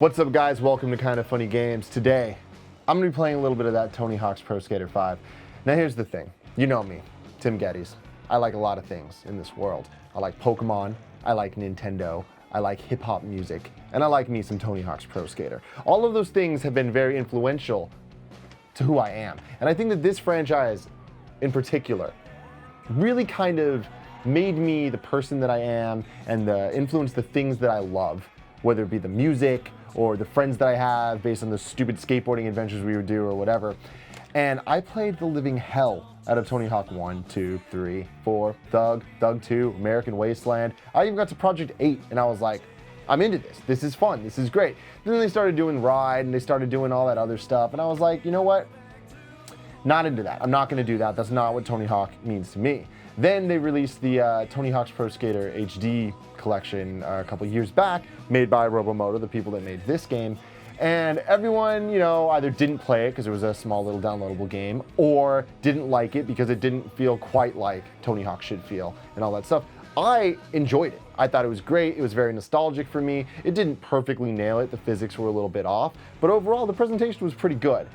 What's up, guys? Welcome to Kinda Funny Games. Today, I'm going to be playing a little bit of that Tony Hawk's Pro Skater 5. Now here's the thing. You know me, Tim Gettys. I like a lot of things in this world. I like Pokemon, I like Nintendo, I like hip-hop music, and I like me some Tony Hawk's Pro Skater. All of those things have been very influential to who I am. And I think that this franchise, in particular, really kind of made me the person that I am and influenced the things that I love, whether it be the music or the friends that I have based on the stupid skateboarding adventures we would do or whatever. And I played the living hell out of Tony Hawk 1, 2, 3, 4, Thug 2, American Wasteland. I even got to Project 8 and I was like, I'm into this. This is fun. This is great. Then they started doing Ride and they started doing all that other stuff. And I was like, you know what? Not into that. I'm not going to do that. That's not what Tony Hawk means to me. Then they released the Tony Hawk's Pro Skater HD collection a couple years back, made by Robomoto, the people that made this game. And everyone, either didn't play it because it was a small little downloadable game, or didn't like it because it didn't feel quite like Tony Hawk should feel and all that stuff. I enjoyed it. I thought it was great. It was very nostalgic for me. It didn't perfectly nail it. The physics were a little bit off, but overall the presentation was pretty good.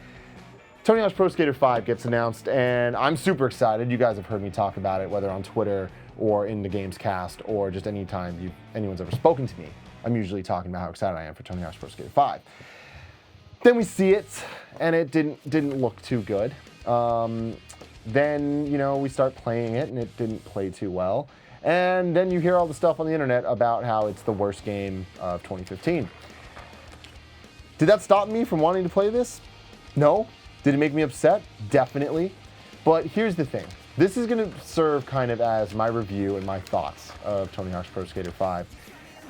Tony Hawk's Pro Skater 5 gets announced, and I'm super excited. You guys have heard me talk about it, whether on Twitter or in the Games Cast or just anytime anyone's ever spoken to me. I'm usually talking about how excited I am for Tony Hawk's Pro Skater 5. Then we see it, and it didn't look too good. Then, we start playing it, and it didn't play too well. And then you hear all the stuff on the internet about how it's the worst game of 2015. Did that stop me from wanting to play this? No. Did it make me upset? Definitely. But here's the thing. This is going to serve kind of as my review and my thoughts of Tony Hawk's Pro Skater 5.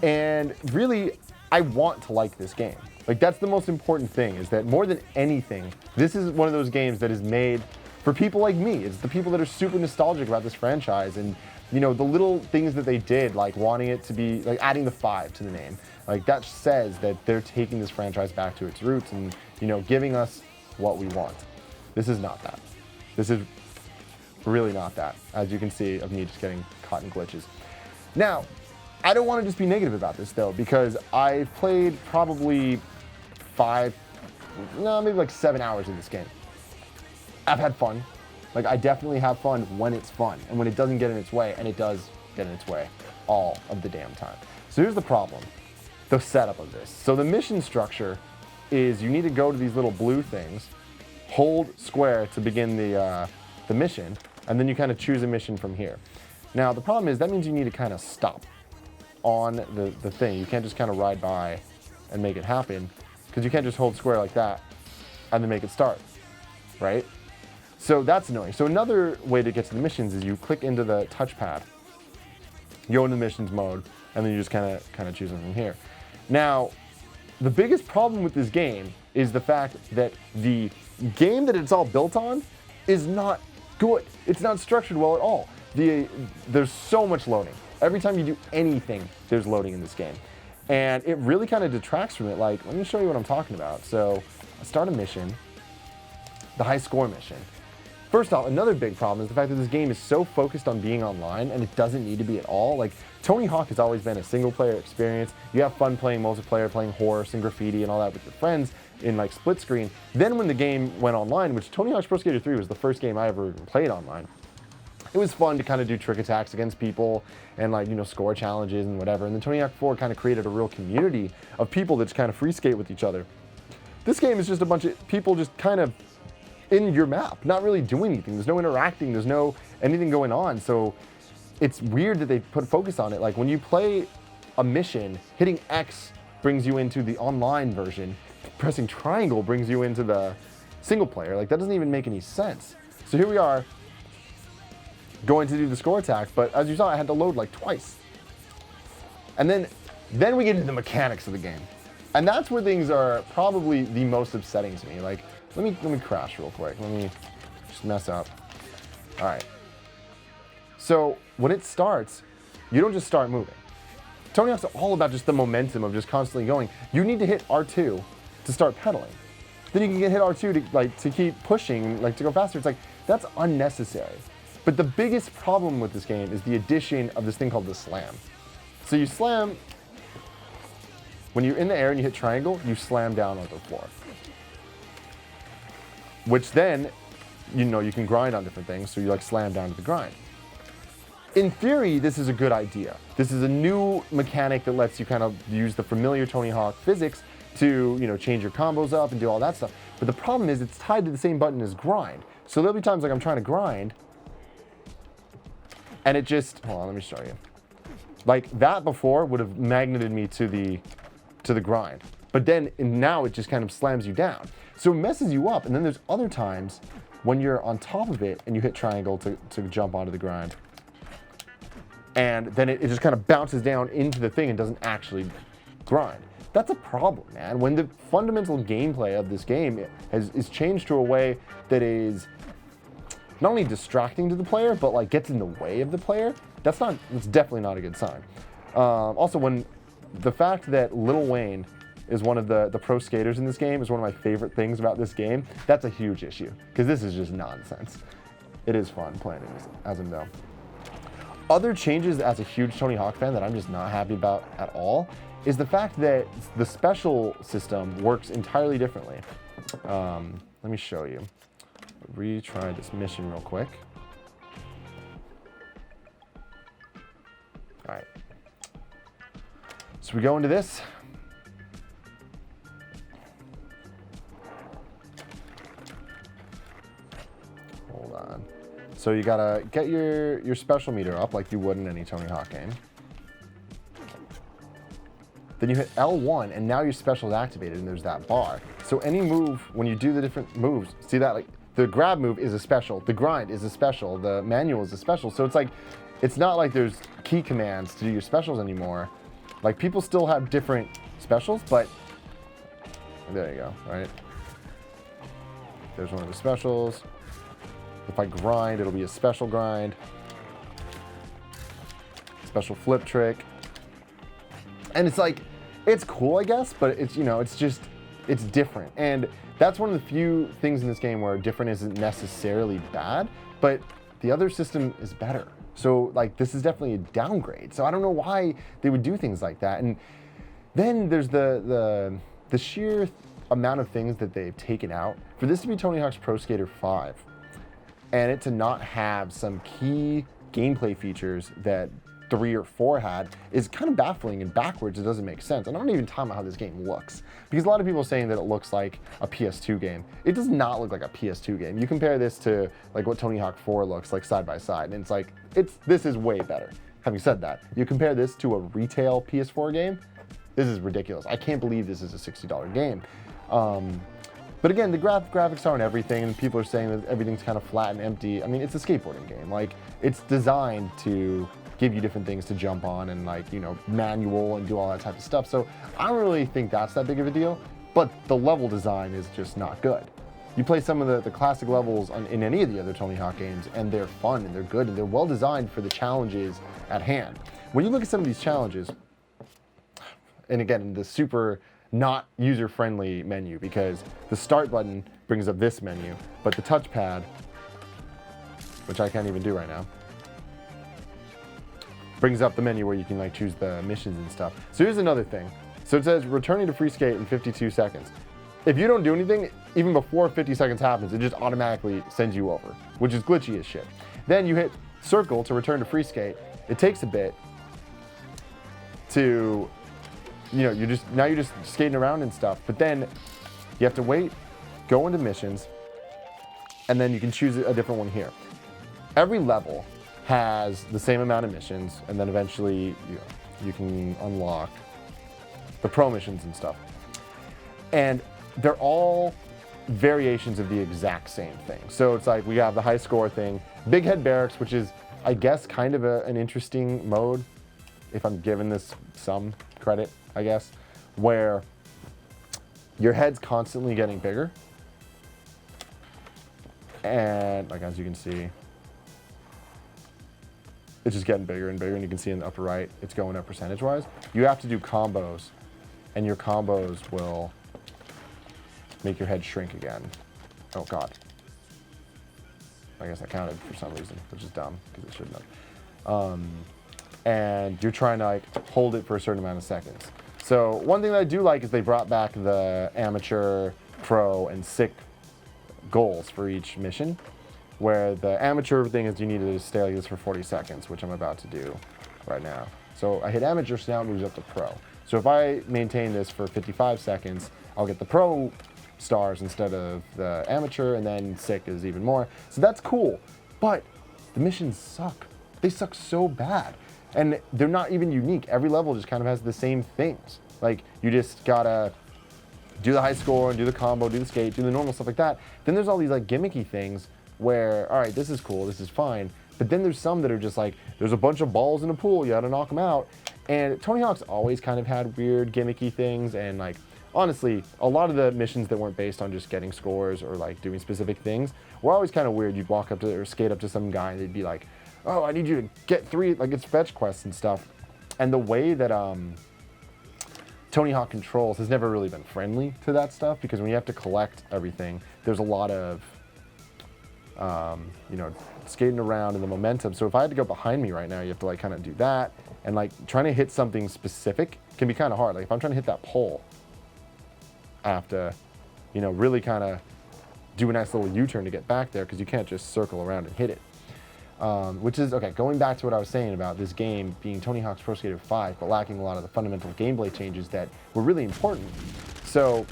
And really, I want to like this game. Like, that's the most important thing, is that more than anything, this is one of those games that is made for people like me. It's the people that are super nostalgic about this franchise. And, the little things that they did, like wanting it to be, like adding the 5 to the name, like that says that they're taking this franchise back to its roots and, giving us what we want. This is not that. This is really not that, as you can see of me just getting caught in glitches. Now, I don't want to just be negative about this though, because I've played probably maybe like 7 hours of this game. I've had fun. Like, I definitely have fun when it's fun and when it doesn't get in its way, and it does get in its way all of the damn time. So here's the problem, the setup of this. So the mission structure is you need to go to these little blue things, hold square to begin the mission, and then you kind of choose a mission from here. Now, the problem is that means you need to kind of stop on the thing. You can't just kind of ride by and make it happen, because you can't just hold square like that and then make it start, right? So that's annoying. So another way to get to the missions is you click into the touchpad, you go into the missions mode, and then you just kind of choose them from here. Now, the biggest problem with this game is the fact that the game that it's all built on is not good. It's not structured well at all. There's so much loading. Every time you do anything, there's loading in this game. And it really kind of detracts from it. Like, let me show you what I'm talking about. So I start a mission, the high score mission. First off, another big problem is the fact that this game is so focused on being online, and it doesn't need to be at all. Like, Tony Hawk has always been a single-player experience. You have fun playing multiplayer, playing horse and graffiti and all that with your friends in, like, split screen. Then when the game went online, which Tony Hawk's Pro Skater 3 was the first game I ever played online, it was fun to kind of do trick attacks against people and, like, score challenges and whatever. And then Tony Hawk 4 kind of created a real community of people that just kind of free skate with each other. This game is just a bunch of people just kind of in your map, not really doing anything. There's no interacting, there's no anything going on. So it's weird that they put focus on it. Like, when you play a mission, hitting X brings you into the online version, pressing triangle brings you into the single player. Like, that doesn't even make any sense. So here we are going to do the score attack, but as you saw, I had to load like twice. And then we get into the mechanics of the game. And that's where things are probably the most upsetting to me. Like, let me crash real quick. Let me just mess up. All right. So when it starts, you don't just start moving. Tony Hawk's all about just the momentum of just constantly going. You need to hit R2 to start pedaling. Then you can hit R2 to keep pushing, to go faster. It's like, that's unnecessary. But the biggest problem with this game is the addition of this thing called the slam. So you slam When you're in the air and you hit triangle, you slam down onto the floor. Which then, you know, you can grind on different things, so you like slam down to the grind. In theory, this is a good idea. This is a new mechanic that lets you kind of use the familiar Tony Hawk physics to, you know, change your combos up and do all that stuff. But the problem is it's tied to the same button as grind. So there'll be times like I'm trying to grind, and it just, hold on, let me show you. Like that before would have magneted me to the grind. But then now it just kind of slams you down. So it messes you up. And then there's other times when you're on top of it and you hit triangle to jump onto the grind. And then it just kind of bounces down into the thing and doesn't actually grind. That's a problem, man. When the fundamental gameplay of this game is changed to a way that is not only distracting to the player, but like gets in the way of the player, that's definitely not a good sign. Also, when the fact that Lil Wayne is one of the pro skaters in this game is one of my favorite things about this game, that's a huge issue, because this is just nonsense. It is fun playing as him though. Other changes as a huge Tony Hawk fan that I'm just not happy about at all is the fact that the special system works entirely differently. Let me show you. Retry this mission real quick. All right. So we go into this. Hold on. So you gotta get your special meter up like you would in any Tony Hawk game. Then you hit L1 and now your special is activated and there's that bar. So any move, when you do the different moves, see that, like the grab move is a special, the grind is a special, the manual is a special. So it's like, it's not like there's key commands to do your specials anymore. Like people still have different specials, but there you go, right? There's one of the specials. If I grind, it'll be a special grind. Special flip trick. And it's like, it's cool, I guess, but it's, you know, it's just, it's different. And that's one of the few things in this game where different isn't necessarily bad, but the other system is better. So like, this is definitely a downgrade. So I don't know why they would do things like that. And then there's the sheer amount of things that they've taken out. For this to be Tony Hawk's Pro Skater 5, and it to not have some key gameplay features that 3 or 4 had is kind of baffling and backwards. It doesn't make sense. And I'm not even talking about how this game looks, because a lot of people are saying that it looks like a PS2 game. It does not look like a PS2 game. You compare this to like what Tony Hawk 4 looks like side by side, and it's like, this is way better. Having said that, you compare this to a retail PS4 game, this is ridiculous. I can't believe this is a $60 game. But again, the graphics aren't everything, and people are saying that everything's kind of flat and empty. I mean, it's a skateboarding game. Like, it's designed to give you different things to jump on and like, you know, manual and do all that type of stuff. So I don't really think that's that big of a deal, but the level design is just not good. You play some of the classic levels in any of the other Tony Hawk games, and they're fun and they're good and they're well designed for the challenges at hand. When you look at some of these challenges, and again, the super not user-friendly menu, because the start button brings up this menu, but the touchpad, which I can't even do right now, brings up the menu where you can like choose the missions and stuff. So here's another thing. So it says returning to free skate in 52 seconds. If you don't do anything, even before 50 seconds happens, it just automatically sends you over, which is glitchy as shit. Then you hit circle to return to free skate. It takes a bit to, you know, now you're just skating around and stuff, but then you have to wait, go into missions, and then you can choose a different one here. Every level has the same amount of missions, and then eventually you can unlock the pro missions and stuff. And they're all variations of the exact same thing. So it's like we have the high score thing, Big Head Barracks, which is, I guess, kind of an interesting mode, if I'm giving this some credit, I guess, where your head's constantly getting bigger. And like, as you can see, it's just getting bigger and bigger, and you can see in the upper right, it's going up percentage-wise. You have to do combos, and your combos will make your head shrink again. Oh God. I guess that counted for some reason, which is dumb, because it shouldn't have. And you're trying to like hold it for a certain amount of seconds. So one thing that I do like is they brought back the amateur, pro, and sick goals for each mission, where the amateur thing is you need to stay like this for 40 seconds, which I'm about to do right now. So I hit amateur, so now it moves up to pro. So if I maintain this for 55 seconds, I'll get the pro stars instead of the amateur, and then sick is even more. So that's cool, but the missions suck. They suck so bad. And they're not even unique. Every level just kind of has the same things. Like, you just gotta do the high score and do the combo, do the skate, do the normal stuff like that. Then there's all these like gimmicky things where, all right, this is cool, this is fine. But then there's some that are just like, there's a bunch of balls in a pool, you gotta knock them out. And Tony Hawk's always kind of had weird gimmicky things, and like, honestly, a lot of the missions that weren't based on just getting scores or like doing specific things were always kind of weird. You'd walk up to or skate up to some guy and they'd be like, oh, I need you to get 3, like it's fetch quests and stuff. And the way that Tony Hawk controls has never really been friendly to that stuff, because when you have to collect everything, there's a lot of, you know, skating around and the momentum. So if I had to go behind me right now, you have to like kind of do that. And like trying to hit something specific can be kind of hard. Like if I'm trying to hit that pole, I have to, you know, really kind of do a nice little U-turn to get back there, because you can't just circle around and hit it. Which is, okay, going back to what I was saying about this game being Tony Hawk's Pro Skater 5, but lacking a lot of the fundamental gameplay changes that were really important. So,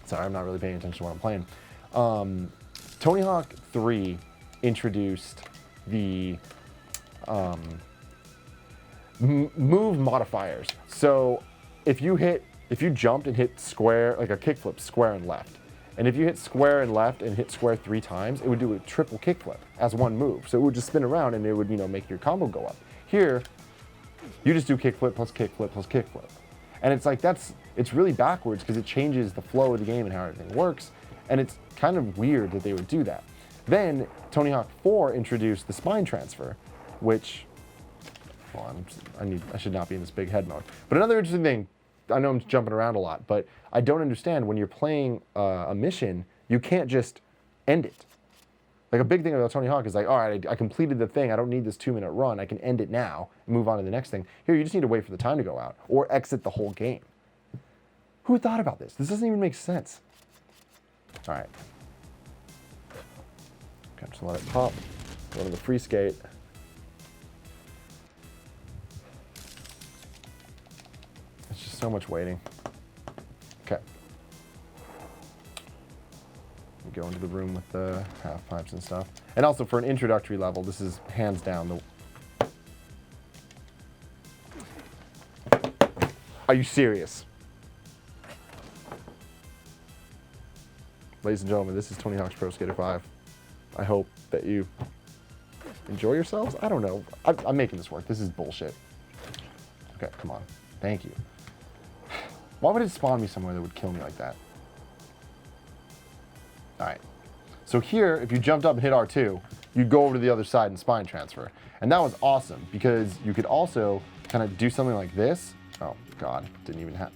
sorry, I'm not really paying attention to what I'm playing. Tony Hawk 3 introduced the move modifiers. So if you jumped and hit square, like a kickflip, square and left, and if you hit square and left and hit square 3 times, it would do a triple kickflip as one move. So it would just spin around and it would, you know, make your combo go up. Here, you just do kickflip plus kickflip plus kickflip. And it's like, it's really backwards, because it changes the flow of the game and how everything works. And it's kind of weird that they would do that. Then Tony Hawk 4 introduced the spine transfer, which, hold on, I should not be in this big head mode. But another interesting thing, I know I'm jumping around a lot, but I don't understand, when you're playing a mission, you can't just end it. Like a big thing about Tony Hawk is like, all right, I completed the thing, I don't need this 2-minute run, I can end it now and move on to the next thing. Here, you just need to wait for the time to go out or exit the whole game. Who thought about this? This doesn't even make sense. All right. Okay, just let it pop. Go to the free skate. It's just so much waiting. Okay. We go into the room with the half pipes and stuff. And also for an introductory level, this is hands down the... Are you serious? Ladies and gentlemen, this is Tony Hawk's Pro Skater 5. I hope that you enjoy yourselves. I don't know. I'm making this work. This is bullshit. Okay, come on. Thank you. Why would it spawn me somewhere that would kill me like that? All right. So here, if you jumped up and hit R2, you'd go over to the other side and spine transfer. And that was awesome, because you could also kind of do something like this. Oh, God. Didn't even have...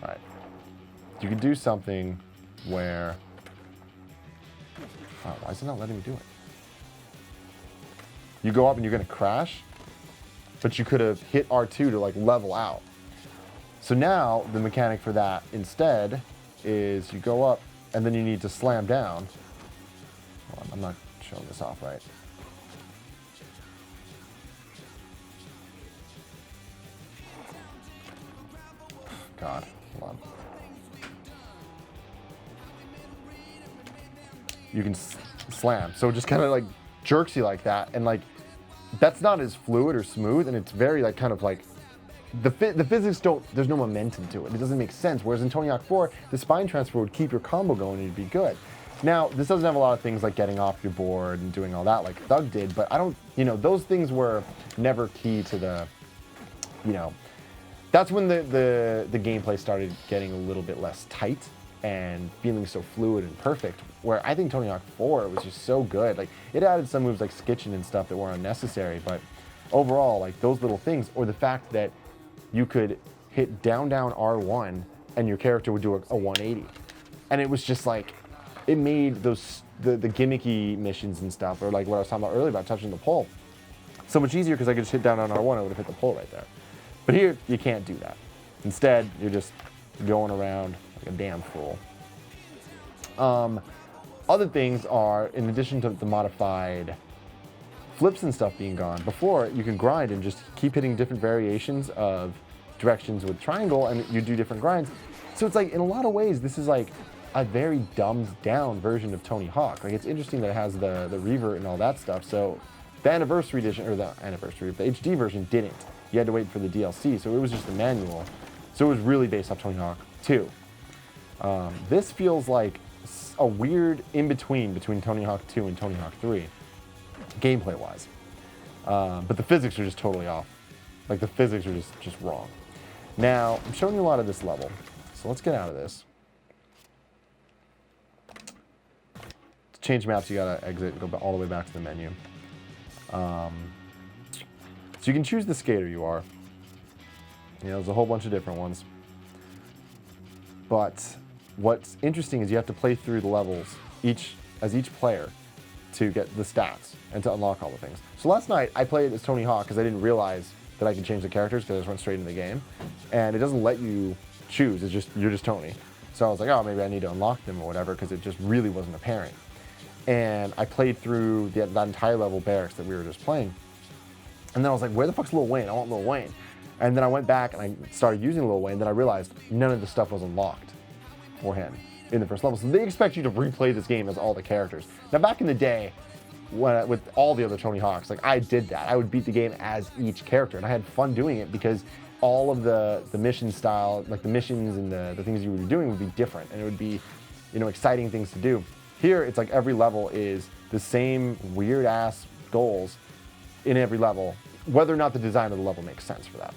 All right. You could do something where... Oh, why is it not letting me do it? You go up and you're going to crash, but you could have hit R2 to like level out. So now the mechanic for that instead is you go up and then you need to slam down. Hold on, I'm not showing this off right. God, hold on. You can slam. So it just kind of like jerks you like that. And like, that's not as fluid or smooth. And it's very like kind of like, the physics don't, there's no momentum to it. It doesn't make sense. Whereas in Tony Hawk 4, the spine transfer would keep your combo going and you'd be good. Now, this doesn't have a lot of things like getting off your board and doing all that like Thug did, but I don't, you know, those things were never key to the, you know, that's when the gameplay started getting a little bit less tight and feeling so fluid and perfect, where I think Tony Hawk 4 was just so good. Like, it added some moves like skitching and stuff that were unnecessary, but overall, like, those little things, or the fact that you could hit down R1 and your character would do a 180. And it was just like, it made those, the gimmicky missions and stuff, or like what I was talking about earlier about touching the pole, So much easier because I could just hit down on R1, I would have hit the pole right there. But here, you can't do that. Instead, you're just going around like a damn fool. Other things are, in addition to the modified flips and stuff being gone, before you could grind and just keep hitting different variations of directions with triangle and you do different grinds. So it's like, in a lot of ways, this is like a very dumbed down version of Tony Hawk. Like, it's interesting that it has the revert and all that stuff. So the anniversary edition, or the HD version didn't. You had to wait for the DLC, so it was just the manual. So it was really based off Tony Hawk 2. This feels like a weird in-between between Tony Hawk 2 and Tony Hawk 3, gameplay-wise. But the physics are just totally off. Like, the physics are just wrong. Now, I'm showing you a lot of this level, so let's get out of this. To change maps, you gotta exit and go all the way back to the menu. So you can choose the skater you are. You know, there's a whole bunch of different ones. But what's interesting is you have to play through the levels as each player to get the stats and to unlock all the things. So last night I played as Tony Hawk because I didn't realize that I could change the characters because I just went straight into the game. And it doesn't let you choose, you're just Tony. So I was like, oh, maybe I need to unlock them or whatever because it just really wasn't apparent. And I played through that entire level barracks that we were just playing. And then I was like, where the fuck's Lil Wayne? I want Lil Wayne. And then I went back and I started using Lil Wayne. Then I realized none of the stuff was unlocked for him in the first level. So they expect you to replay this game as all the characters. Now, back in the day, with all the other Tony Hawks, like, I did that. I would beat the game as each character. And I had fun doing it because all of the mission style, like the missions and the things you would be doing would be different. And it would be, you know, exciting things to do. Here, it's like every level is the same weird-ass goals in every level, whether or not the design of the level makes sense for that.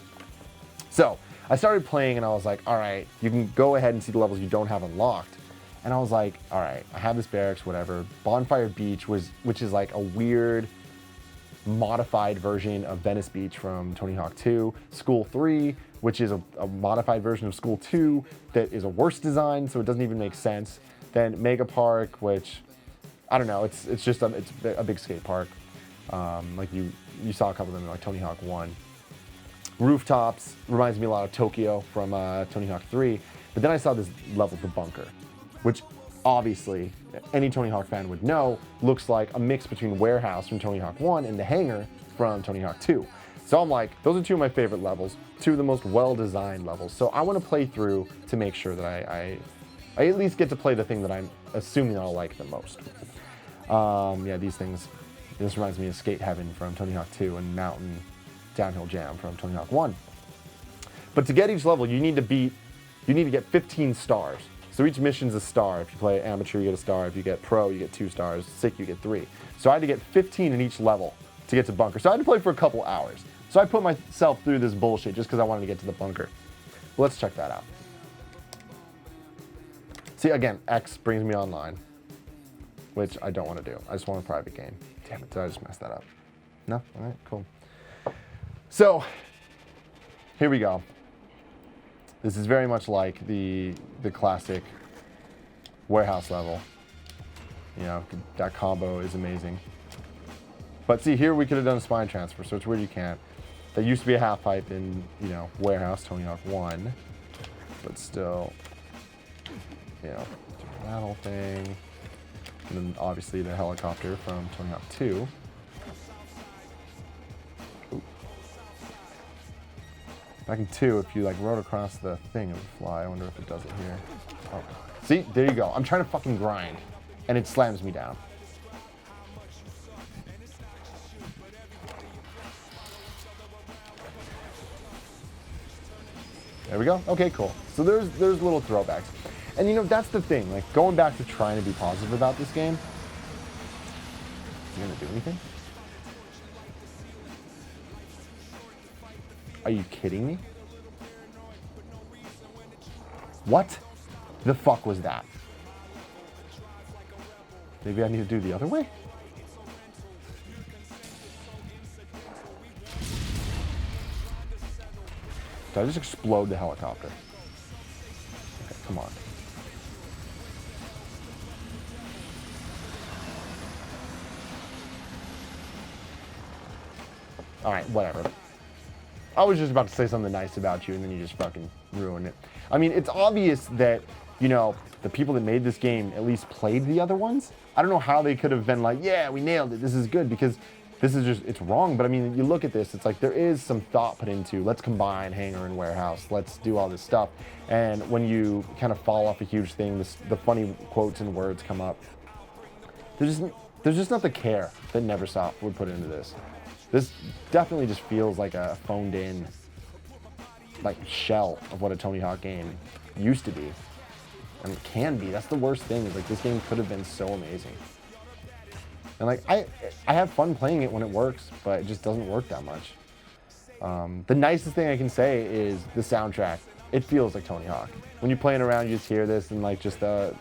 So I started playing and I was like, all right, you can go ahead and see the levels you don't have unlocked. And I was like, all right, I have this barracks, whatever. Bonfire Beach, which is like a weird modified version of Venice Beach from Tony Hawk 2. School 3, which is a modified version of School 2 that is a worse design, so it doesn't even make sense. Then Mega Park, which, I don't know, it's just a big skate park. Like you saw a couple of them in like Tony Hawk 1. Rooftops reminds me a lot of Tokyo from Tony Hawk 3. But then I saw this level, the bunker, which obviously any Tony Hawk fan would know looks like a mix between Warehouse from Tony Hawk 1 and the hangar from Tony Hawk 2. So I'm like, those are two of my favorite levels, two of the most well-designed levels. So I want to play through to make sure that I at least get to play the thing that I'm assuming I'll like the most. Yeah, these things, this reminds me of Skate Heaven from Tony Hawk 2 and Mountain Downhill Jam from Tony Hawk 1. But to get each level, you need to get 15 stars. So each mission's a star. If you play amateur, you get a star. If you get pro, you get 2 stars. Sick, you get 3. So I had to get 15 in each level to get to bunker. So I had to play for a couple hours. So I put myself through this bullshit just because I wanted to get to the bunker. Well, let's check that out. See, again, X brings me online, which I don't want to do. I just want a private game. Damn it, did I just mess that up? No? All right, cool. So, here we go. This is very much like the classic Warehouse level. You know, that combo is amazing. But see, here we could have done a spine transfer, so it's weird you can't. That used to be a half pipe in, you know, Warehouse, Tony Hawk 1. But still, you know, that whole thing. And then obviously the helicopter from Tony Hawk 2. Ooh. Back in 2, if you like rode across the thing, it would fly. I wonder if it does it here. Oh. See, there you go. I'm trying to fucking grind, and it slams me down. There we go. Okay, cool. So there's little throwbacks. And you know, that's the thing, like going back to trying to be positive about this game. Is it gonna do anything? Are you kidding me? What the fuck was that? Maybe I need to do the other way? Did I just explode the helicopter? Okay, come on. All right, whatever. I was just about to say something nice about you, and then you just fucking ruined it. I mean, it's obvious that, you know, the people that made this game at least played the other ones. I don't know how they could have been like, yeah, we nailed it, this is good, because this is just, it's wrong. But I mean, you look at this, it's like there is some thought put into, let's combine hangar and warehouse, let's do all this stuff. And when you kind of fall off a huge thing, the funny quotes and words come up. There's just not the care that Neversoft would put into this. This definitely just feels like a phoned in, like, shell of what a Tony Hawk game used to be. And it can be. That's the worst thing, is like this game could have been so amazing. And like I have fun playing it when it works, but it just doesn't work that much. The nicest thing I can say is the soundtrack. It feels like Tony Hawk. When you're playing around, you just hear this, and like just the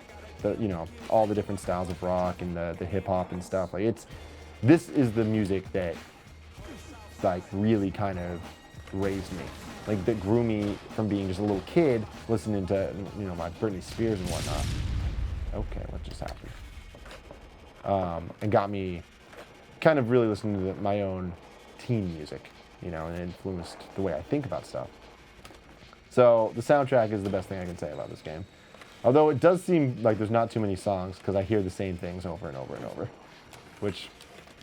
you know, all the different styles of rock and the hip hop and stuff. Like this is the music that like really kind of raised me. Like that grew me from being just a little kid listening to, you know, my Britney Spears and whatnot. Okay, what just happened? And got me kind of really listening to my own teen music, you know, and influenced the way I think about stuff. So the soundtrack is the best thing I can say about this game. Although it does seem like there's not too many songs, because I hear the same things over and over and over, which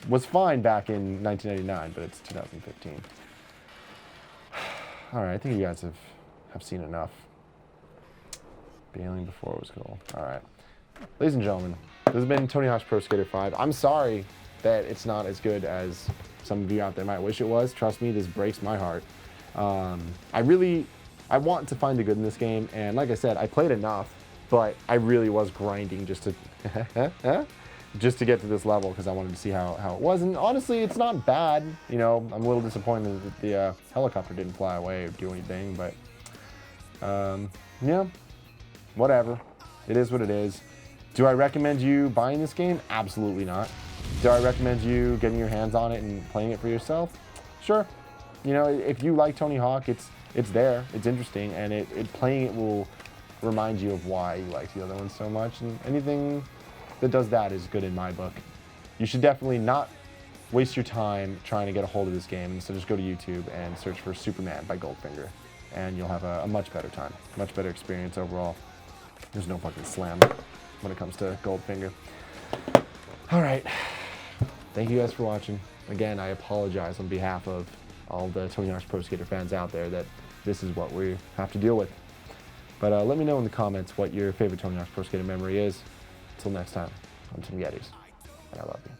was fine back in 1999, but it's 2015. All right, I think you guys have seen enough. Bailing before it was cool. All right. Ladies and gentlemen, this has been Tony Hawk's Pro Skater 5. I'm sorry that it's not as good as some of you out there might wish it was. Trust me, this breaks my heart. I want to find the good in this game, and like I said, I played enough, but I really was grinding just to just to get to this level, because I wanted to see how it was. And honestly, it's not bad. You know, I'm a little disappointed that the helicopter didn't fly away or do anything, but yeah, whatever. It is what it is. Do I recommend you buying this game? Absolutely not. Do I recommend you getting your hands on it and playing it for yourself? Sure. You know, if you like Tony Hawk, it's there, it's interesting, and playing it will remind you of why you like the other ones so much, and anything that does that is good in my book. You should definitely not waste your time trying to get a hold of this game, so just go to YouTube and search for Superman by Goldfinger, and you'll have a much better time, much better experience overall. There's no fucking slam when it comes to Goldfinger. All right, thank you guys for watching. Again, I apologize on behalf of all the Tony Hawk's Pro Skater fans out there that this is what we have to deal with. But let me know in the comments what your favorite Tony Hawk's Pro Skater memory is. Until next time, I'm Tim Gettys, and I love you.